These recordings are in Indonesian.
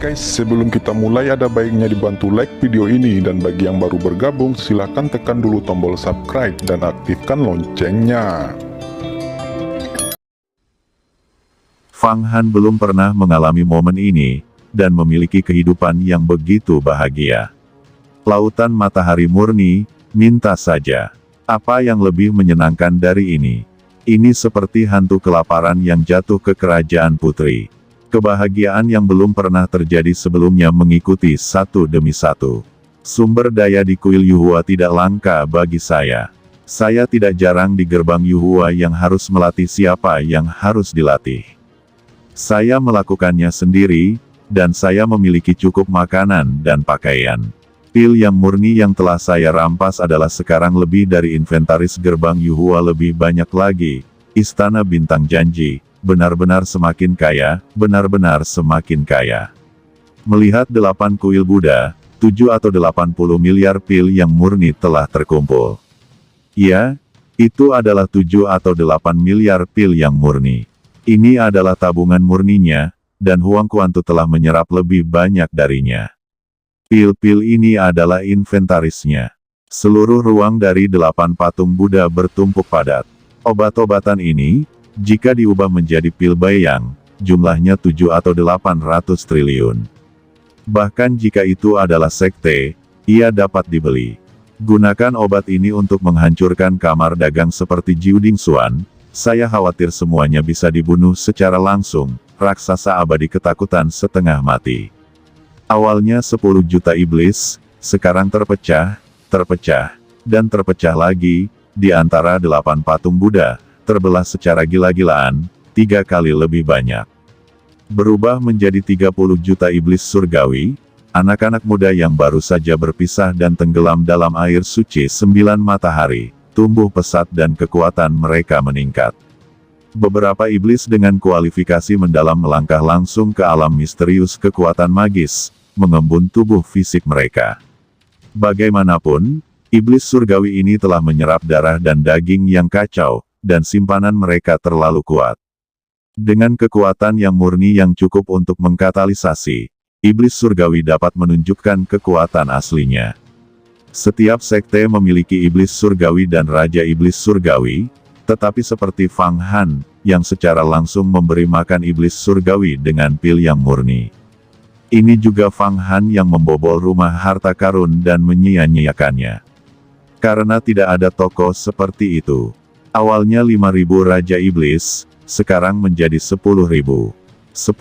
guys, sebelum kita mulai ada baiknya dibantu like video ini, dan bagi yang baru bergabung silahkan tekan dulu tombol subscribe dan aktifkan loncengnya. Fang Han belum pernah mengalami momen ini, dan memiliki kehidupan yang begitu bahagia. Lautan matahari murni, minta saja. Apa yang lebih menyenangkan dari ini? Ini seperti hantu kelaparan yang jatuh ke kerajaan putri. Kebahagiaan yang belum pernah terjadi sebelumnya mengikuti satu demi satu. Sumber daya di kuil Yuhua tidak langka bagi saya. Saya tidak jarang di gerbang Yuhua yang harus melatih siapa yang harus dilatih. Saya melakukannya sendiri, dan saya memiliki cukup makanan dan pakaian. Pil yang murni yang telah saya rampas adalah sekarang lebih dari inventaris gerbang Yuhua lebih banyak lagi. Istana Bintang Janji benar-benar semakin kaya, benar-benar semakin kaya. Melihat 8 kuil Buddha, 7 atau 80 miliar pil yang murni telah terkumpul. Ya, itu adalah 7 atau 8 miliar pil yang murni. Ini adalah tabungan murninya, dan Huang Kuantu telah menyerap lebih banyak darinya. Pil-pil ini adalah inventarisnya. Seluruh ruang dari 8 patung Buddha bertumpuk padat. Obat-obatan ini, jika diubah menjadi pil bayang, jumlahnya 7 atau 800 triliun. Bahkan jika itu adalah sekte, ia dapat dibeli. Gunakan obat ini untuk menghancurkan kamar dagang seperti Jiuding Xuan, saya khawatir semuanya bisa dibunuh secara langsung, raksasa abadi ketakutan setengah mati. Awalnya 10 juta iblis, sekarang terpecah, dan terpecah lagi, di antara 8 patung Buddha, terbelah secara gila-gilaan, 3 kali lebih banyak. Berubah menjadi 30 juta iblis surgawi, anak-anak muda yang baru saja berpisah dan tenggelam dalam air suci 9 matahari, tumbuh pesat dan kekuatan mereka meningkat. Beberapa iblis dengan kualifikasi mendalam melangkah langsung ke alam misterius kekuatan magis, mengembun tubuh fisik mereka. Bagaimanapun, iblis surgawi ini telah menyerap darah dan daging yang kacau, dan simpanan mereka terlalu kuat. Dengan kekuatan yang murni yang cukup untuk mengkatalisasi, iblis surgawi dapat menunjukkan kekuatan aslinya. Setiap sekte memiliki iblis surgawi dan raja iblis surgawi, tetapi seperti Fang Han, yang secara langsung memberi makan iblis surgawi dengan pil yang murni. Ini juga Fang Han yang membobol rumah harta karun dan menyia-nyiakannya. Karena tidak ada tokoh seperti itu. Awalnya 5.000 Raja Iblis, sekarang menjadi 10.000. 10.000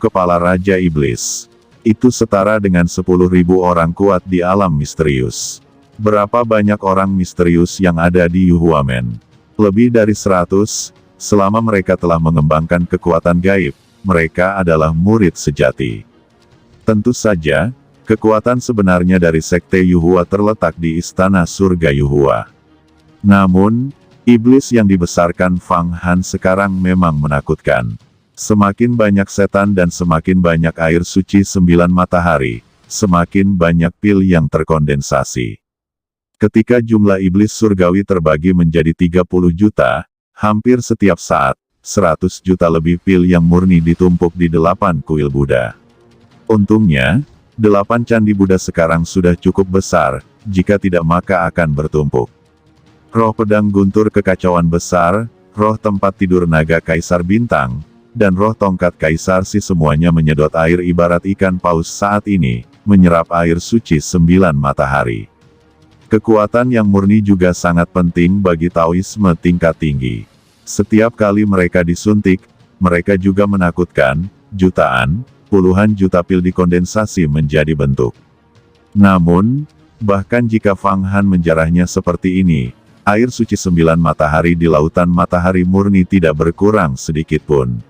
kepala Raja Iblis. Itu setara dengan 10.000 orang kuat di alam misterius. Berapa banyak orang misterius yang ada di Yuhuamen? Lebih dari 100, selama mereka telah mengembangkan kekuatan gaib, mereka adalah murid sejati. Tentu saja, kekuatan sebenarnya dari Sekte Yuhua terletak di Istana Surga Yuhua. Namun, iblis yang dibesarkan Fang Han sekarang memang menakutkan. Semakin banyak setan dan semakin banyak air suci 9 matahari, semakin banyak pil yang terkondensasi. Ketika jumlah iblis surgawi terbagi menjadi 30 juta, hampir setiap saat, 100 juta lebih pil yang murni ditumpuk di 8 kuil Buddha. Untungnya, 8 candi Buddha sekarang sudah cukup besar, jika tidak maka akan bertumpuk. Roh pedang guntur kekacauan besar, roh tempat tidur naga Kaisar Bintang, dan roh tongkat Kaisar Si semuanya menyedot air ibarat ikan paus saat ini, menyerap air suci 9 matahari. Kekuatan yang murni juga sangat penting bagi Taoisme tingkat tinggi. Setiap kali mereka disuntik, mereka juga menakutkan, jutaan, puluhan juta pil dikondensasi menjadi bentuk. Namun, bahkan jika Fang Han menjarahnya seperti ini, air suci 9 matahari di lautan matahari murni tidak berkurang sedikitpun.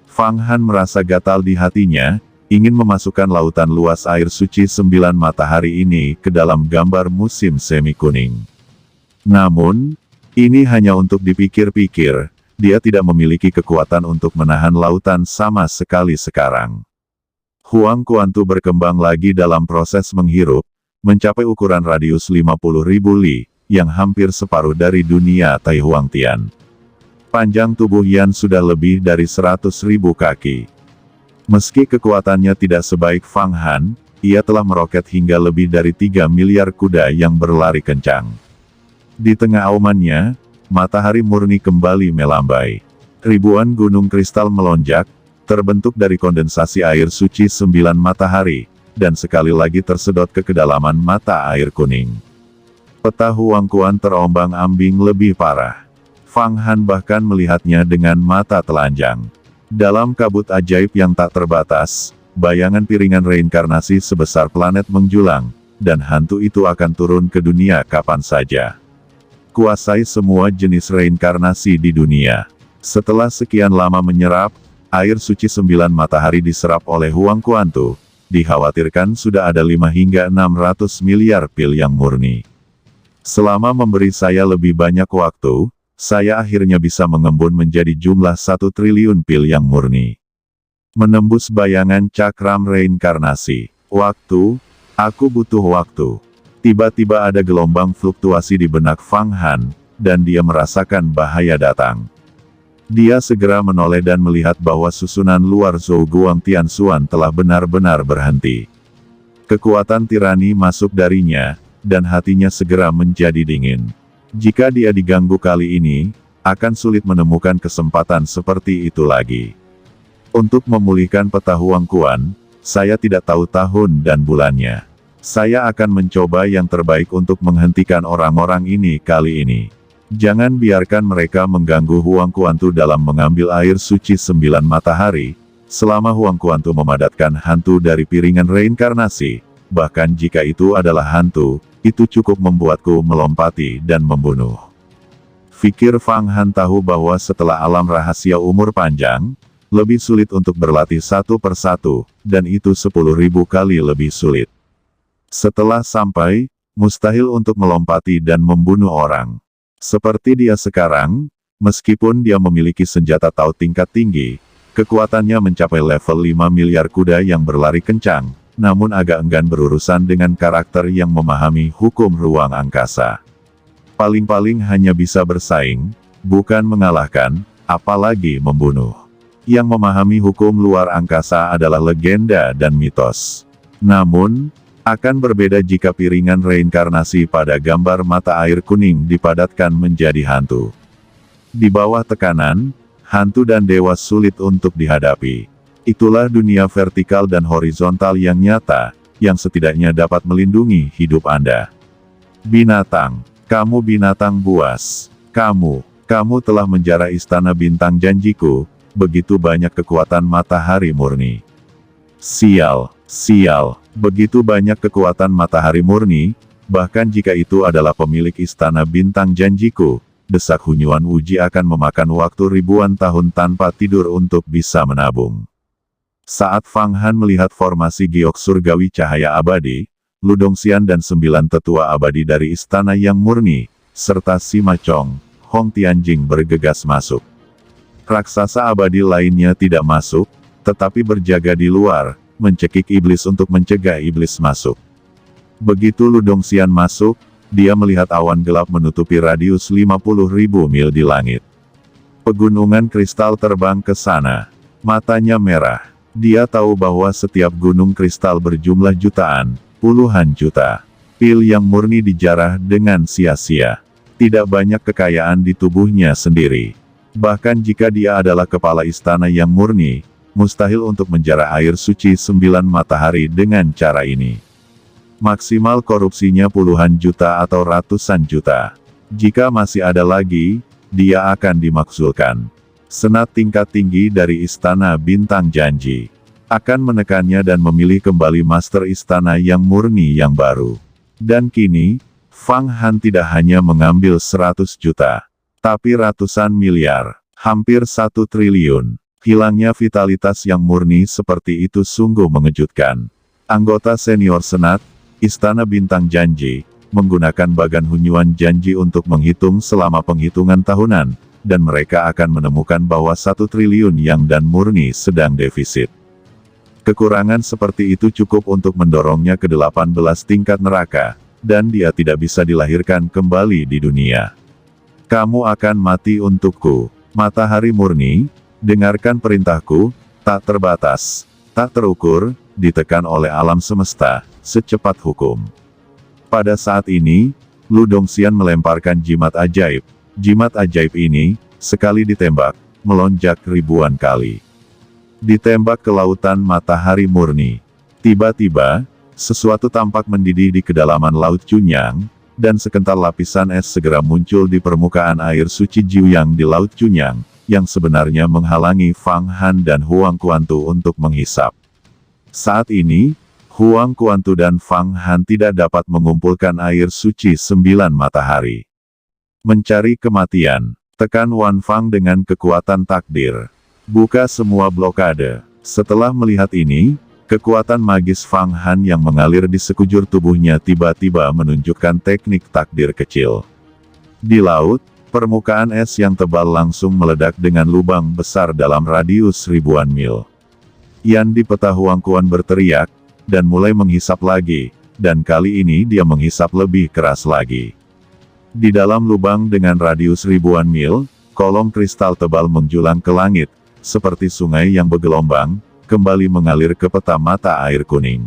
Fang Han merasa gatal di hatinya, ingin memasukkan lautan luas air suci 9 matahari ini ke dalam gambar musim semi kuning. Namun, ini hanya untuk dipikir-pikir, dia tidak memiliki kekuatan untuk menahan lautan sama sekali sekarang. Huang Kuantu berkembang lagi dalam proses menghirup, mencapai ukuran radius 50.000 li, yang hampir separuh dari dunia Tai Huang Tian. Panjang tubuh Yan sudah lebih dari 100.000 kaki. Meski kekuatannya tidak sebaik Fang Han, ia telah meroket hingga lebih dari 3 miliar kuda yang berlari kencang. Di tengah aumannya, matahari murni kembali melambai. Ribuan gunung kristal melonjak, terbentuk dari kondensasi air suci 9 matahari, dan sekali lagi tersedot ke kedalaman mata air kuning. Peta Huangquan terombang-ambing lebih parah. Fang Han bahkan melihatnya dengan mata telanjang. Dalam kabut ajaib yang tak terbatas, bayangan piringan reinkarnasi sebesar planet menjulang, dan hantu itu akan turun ke dunia kapan saja. Kuasai semua jenis reinkarnasi di dunia. Setelah sekian lama menyerap, air suci 9 matahari diserap oleh Huangquan Tu, dikhawatirkan sudah ada 5 hingga 600 miliar pil yang murni. Selama memberi saya lebih banyak waktu, saya akhirnya bisa mengembun menjadi jumlah 1 triliun pil yang murni. Menembus bayangan cakram reinkarnasi. Waktu, aku butuh waktu. Tiba-tiba ada gelombang fluktuasi di benak Fang Han, dan dia merasakan bahaya datang. Dia segera menoleh dan melihat bahwa susunan luar Zhou Guang Tianxuan telah benar-benar berhenti. Kekuatan tirani masuk darinya, dan hatinya segera menjadi dingin. Jika dia diganggu kali ini, akan sulit menemukan kesempatan seperti itu lagi. Untuk memulihkan peta Huangquan, saya tidak tahu tahun dan bulannya. Saya akan mencoba yang terbaik untuk menghentikan orang-orang ini kali ini. Jangan biarkan mereka mengganggu Huangquan Tu dalam mengambil air suci 9 matahari, selama Huangquan Tu memadatkan hantu dari piringan reinkarnasi. Bahkan jika itu adalah hantu, itu cukup membuatku melompati dan membunuh. Fikir Fang Han tahu bahwa setelah alam rahasia umur panjang, lebih sulit untuk berlatih satu persatu, dan itu 10.000 kali lebih sulit. Setelah sampai, mustahil untuk melompati dan membunuh orang. Seperti dia sekarang, meskipun dia memiliki senjata Tao tingkat tinggi, kekuatannya mencapai level 5 miliar kuda yang berlari kencang, namun agak enggan berurusan dengan karakter yang memahami hukum ruang angkasa. Paling-paling hanya bisa bersaing, bukan mengalahkan, apalagi membunuh. Yang memahami hukum luar angkasa adalah legenda dan mitos. Namun, akan berbeda jika piringan reinkarnasi pada gambar mata air kuning dipadatkan menjadi hantu. Di bawah tekanan, hantu dan dewa sulit untuk dihadapi. Itulah dunia vertikal dan horizontal yang nyata, yang setidaknya dapat melindungi hidup Anda. Binatang, kamu binatang buas. Kamu telah menjara istana bintang janjiku, begitu banyak kekuatan matahari murni. Sial. Begitu banyak kekuatan matahari murni, bahkan jika itu adalah pemilik istana bintang janjiku, desak Hunyuan Wuji akan memakan waktu ribuan tahun tanpa tidur untuk bisa menabung. Saat Fang Han melihat formasi giok surgawi cahaya abadi, Lu Dongxian dan 9 tetua abadi dari istana yang murni, serta Sima Chong, Hong Tianjing bergegas masuk. Raksasa abadi lainnya tidak masuk, tetapi berjaga di luar, mencekik iblis untuk mencegah iblis masuk. Begitu Lu Dongxian masuk, dia melihat awan gelap menutupi radius 50.000 mil di langit. Pegunungan kristal terbang ke sana. Matanya merah. Dia tahu bahwa setiap gunung kristal berjumlah jutaan, puluhan juta. Pil yang murni dijarah dengan sia-sia. Tidak banyak kekayaan di tubuhnya sendiri. Bahkan jika dia adalah kepala istana yang murni, mustahil untuk menjarah air suci 9 matahari dengan cara ini. Maksimal korupsinya puluhan juta atau ratusan juta. Jika masih ada lagi, dia akan dimakzulkan. Senat tingkat tinggi dari Istana Bintang Janji akan menekannya dan memilih kembali master istana yang murni yang baru. Dan kini, Fang Han tidak hanya mengambil 100 juta, tapi ratusan miliar, hampir 1 triliun. Hilangnya vitalitas yang murni seperti itu sungguh mengejutkan. Anggota senior Senat, Istana Bintang Janji, menggunakan bagan Hunyuan Janji untuk menghitung selama penghitungan tahunan, dan mereka akan menemukan bahwa 1 triliun yang dan murni sedang defisit. Kekurangan seperti itu cukup untuk mendorongnya ke 18 tingkat neraka, dan dia tidak bisa dilahirkan kembali di dunia. Kamu akan mati untukku, matahari murni. Dengarkan perintahku, tak terbatas. tak terukur, ditekan oleh alam semesta, secepat hukum. Pada saat ini, Lu Dongxian melemparkan jimat ajaib. Jimat ajaib ini, sekali ditembak, melonjak ribuan kali. Ditembak ke lautan matahari murni. Tiba-tiba, sesuatu tampak mendidih di kedalaman Laut Chunyang, dan sekental lapisan es segera muncul di permukaan air suci Jiuyang di Laut Chunyang, yang sebenarnya menghalangi Fang Han dan Huang Kuantu untuk menghisap. Saat ini, Huang Kuantu dan Fang Han tidak dapat mengumpulkan air suci 9 matahari. Mencari kematian, tekan Wan Fang dengan kekuatan takdir. Buka semua blokade. Setelah melihat ini, kekuatan magis Fang Han yang mengalir di sekujur tubuhnya tiba-tiba menunjukkan teknik takdir kecil. Di laut, permukaan es yang tebal langsung meledak dengan lubang besar dalam radius ribuan mil. Yan di peta Huang Kuan berteriak, dan mulai menghisap lagi, dan kali ini dia menghisap lebih keras lagi. Di dalam lubang dengan radius ribuan mil, kolom kristal tebal menjulang ke langit, seperti sungai yang bergelombang, kembali mengalir ke peta mata air kuning.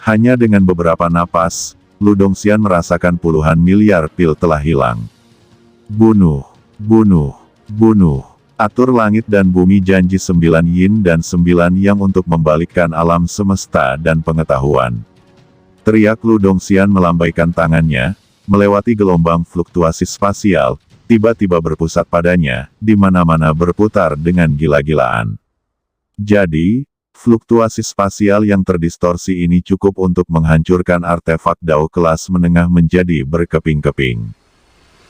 Hanya dengan beberapa napas, Lu Dongxian merasakan puluhan miliar pil telah hilang. Bunuh, bunuh, bunuh. Atur langit dan bumi janji 9 yin dan 9 yang untuk membalikkan alam semesta dan pengetahuan. Teriak Lu Dongxian melambaikan tangannya, melewati gelombang fluktuasi spasial, tiba-tiba berpusat padanya, di mana-mana berputar dengan gila-gilaan. Jadi, fluktuasi spasial yang terdistorsi ini cukup untuk menghancurkan artefak Dao kelas menengah menjadi berkeping-keping.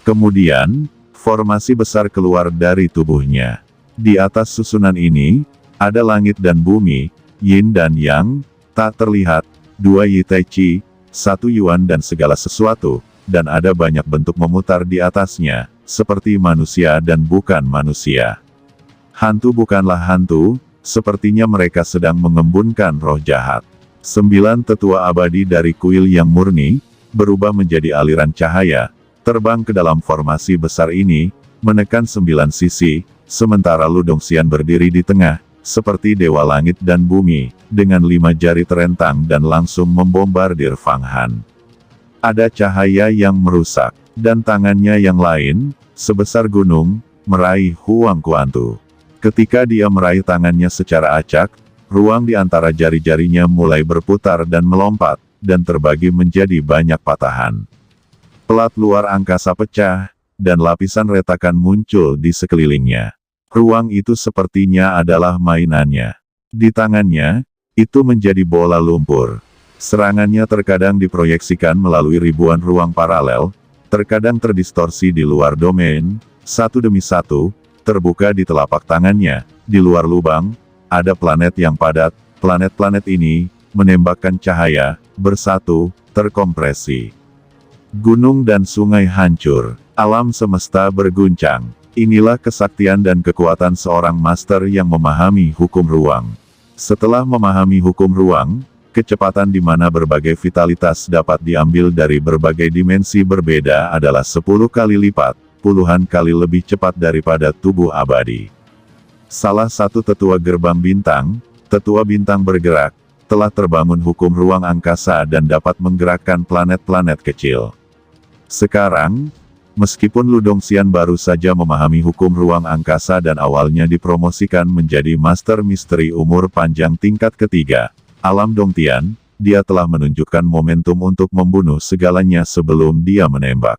Kemudian, formasi besar keluar dari tubuhnya. Di atas susunan ini, ada langit dan bumi, yin dan yang, tak terlihat, 2 Yi Tai Chi, 1 Yuan dan segala sesuatu, dan ada banyak bentuk memutar di atasnya, seperti manusia dan bukan manusia. Hantu bukanlah hantu, sepertinya mereka sedang mengembunkan roh jahat. 9 tetua abadi dari kuil yang murni, berubah menjadi aliran cahaya, terbang ke dalam formasi besar ini, menekan 9 sisi, sementara Lu Dongxian berdiri di tengah, seperti dewa langit dan bumi, dengan 5 jari terentang dan langsung membombardir Fang Han. Ada cahaya yang merusak, dan tangannya yang lain, sebesar gunung, meraih Huang Kuantu. Ketika dia meraih tangannya secara acak, ruang di antara jari-jarinya mulai berputar dan melompat, dan terbagi menjadi banyak patahan. Pelat luar angkasa pecah, dan lapisan retakan muncul di sekelilingnya. Ruang itu sepertinya adalah mainannya. Di tangannya, itu menjadi bola lumpur. Serangannya terkadang diproyeksikan melalui ribuan ruang paralel, terkadang terdistorsi di luar domain, satu demi satu, terbuka di telapak tangannya. Di luar lubang, ada planet yang padat. Planet-planet ini menembakkan cahaya, bersatu, terkompresi. Gunung dan sungai hancur, alam semesta berguncang. Inilah kesaktian dan kekuatan seorang master yang memahami hukum ruang. Setelah memahami hukum ruang, kecepatan di mana berbagai vitalitas dapat diambil dari berbagai dimensi berbeda adalah 10 kali lipat, puluhan kali lebih cepat daripada tubuh abadi. Salah satu tetua gerbang bintang, tetua bintang bergerak, telah terbangun hukum ruang angkasa dan dapat menggerakkan planet-planet kecil. Sekarang, meskipun Lu Dongxian baru saja memahami hukum ruang angkasa dan awalnya dipromosikan menjadi Master Misteri umur panjang tingkat ketiga, alam Dongtian, dia telah menunjukkan momentum untuk membunuh segalanya sebelum dia menembak.